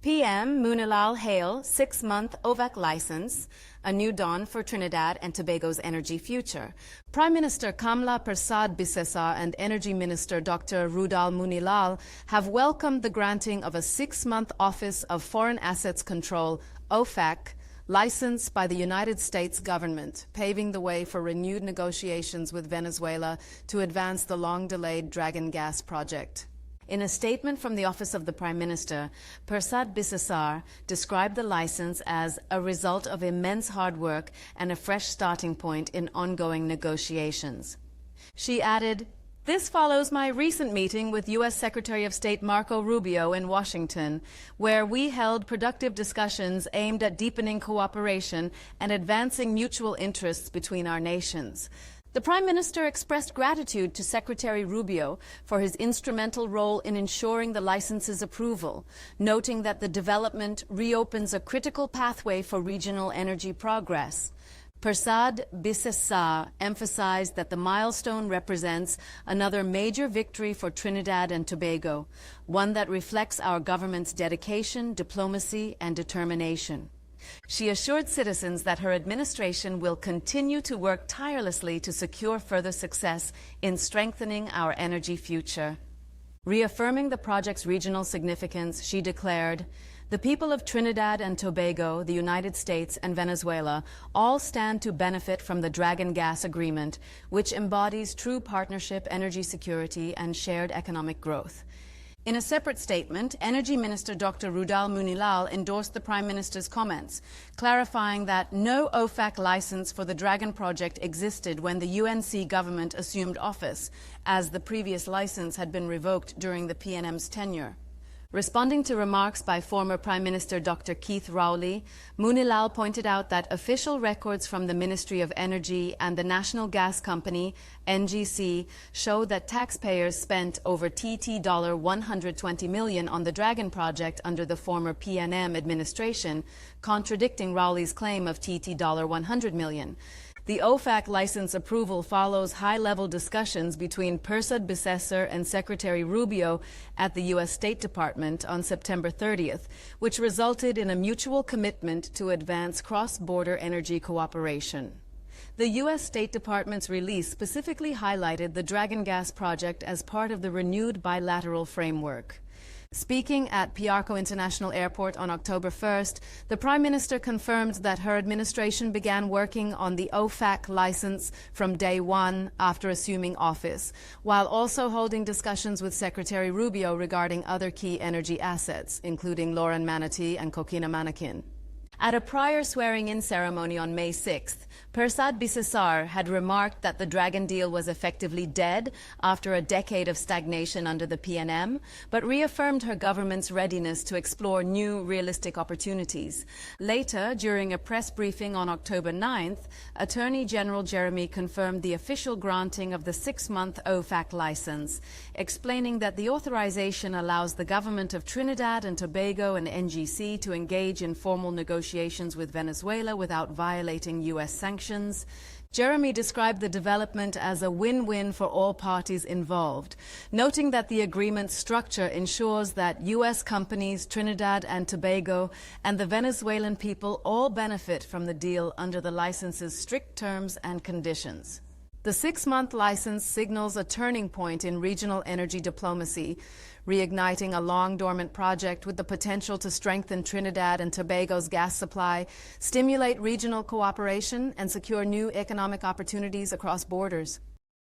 PM Moonilal hail 6-month OFAC license, a new dawn for Trinidad and Tobago's energy future. Prime Minister Kamla Persad-Bissessar and Energy Minister Dr. Moonilal have welcomed the granting of a 6-month Office of Foreign Assets Control OFAC license by the United States government, paving the way for renewed negotiations with Venezuela to advance the long-delayed Dragon gas project. In a statement from the Office of the Prime Minister, Persad-Bissessar described the license as a result of immense hard work and a fresh starting point in ongoing negotiations. She added, "This follows my recent meeting with U.S. Secretary of State Marco Rubio in Washington, where we held productive discussions aimed at deepening cooperation and advancing mutual interests between our nations." The Prime Minister expressed gratitude to Secretary Rubio for his instrumental role in ensuring the license's approval, noting that the development reopens a critical pathway for regional energy progress. Persad-Bissessar emphasized that the milestone represents another major victory for Trinidad and Tobago, one that reflects our government's dedication, diplomacy, and determination. She assured citizens that her administration will continue to work tirelessly to secure further success in strengthening our energy future. Reaffirming the project's regional significance, she declared, "The people of Trinidad and Tobago, the United States, and Venezuela all stand to benefit from the Dragon Gas Agreement, which embodies true partnership, energy security, and shared economic growth." In a separate statement, Energy Minister Dr. Moonilal endorsed the Prime Minister's comments, clarifying that no OFAC license for the Dragon project existed when the UNC government assumed office, as the previous license had been revoked during the PNM's tenure. Responding to remarks by former Prime Minister Dr. Keith Rowley, Moonilal pointed out that official records from the Ministry of Energy and the National Gas Company, NGC, show that taxpayers spent over $120 million on the Dragon project under the former PNM administration, contradicting Rowley's claim of $100 million. The OFAC license approval follows high-level discussions between Persad-Bissessar and Secretary Rubio at the U.S. State Department on September 30th, which resulted in a mutual commitment to advance cross-border energy cooperation. The U.S. State Department's release specifically highlighted the Dragon Gas project as part of the renewed bilateral framework. Speaking at Piarco International Airport on October 1st, the Prime Minister confirmed that her administration began working on the OFAC license from day one after assuming office, while also holding discussions with Secretary Rubio regarding other key energy assets, including Loran Manatee and Coquina Manakin. At a prior swearing-in ceremony on May 6th, Persad-Bissessar had remarked that the Dragon deal was effectively dead after a decade of stagnation under the PNM, but reaffirmed her government's readiness to explore new, realistic opportunities. Later, during a press briefing on October 9th, Attorney General Jeremy confirmed the official granting of the 6-month OFAC license, explaining that the authorization allows the government of Trinidad and Tobago and NGC to engage in formal negotiations with Venezuela without violating U.S. sanctions. Jeremy described the development as a win-win for all parties involved, noting that the agreement's structure ensures that U.S. companies, Trinidad and Tobago, and the Venezuelan people all benefit from the deal under the license's strict terms and conditions. The 6-month license signals a turning point in regional energy diplomacy, reigniting a long-dormant project with the potential to strengthen Trinidad and Tobago's gas supply, stimulate regional cooperation, and secure new economic opportunities across borders.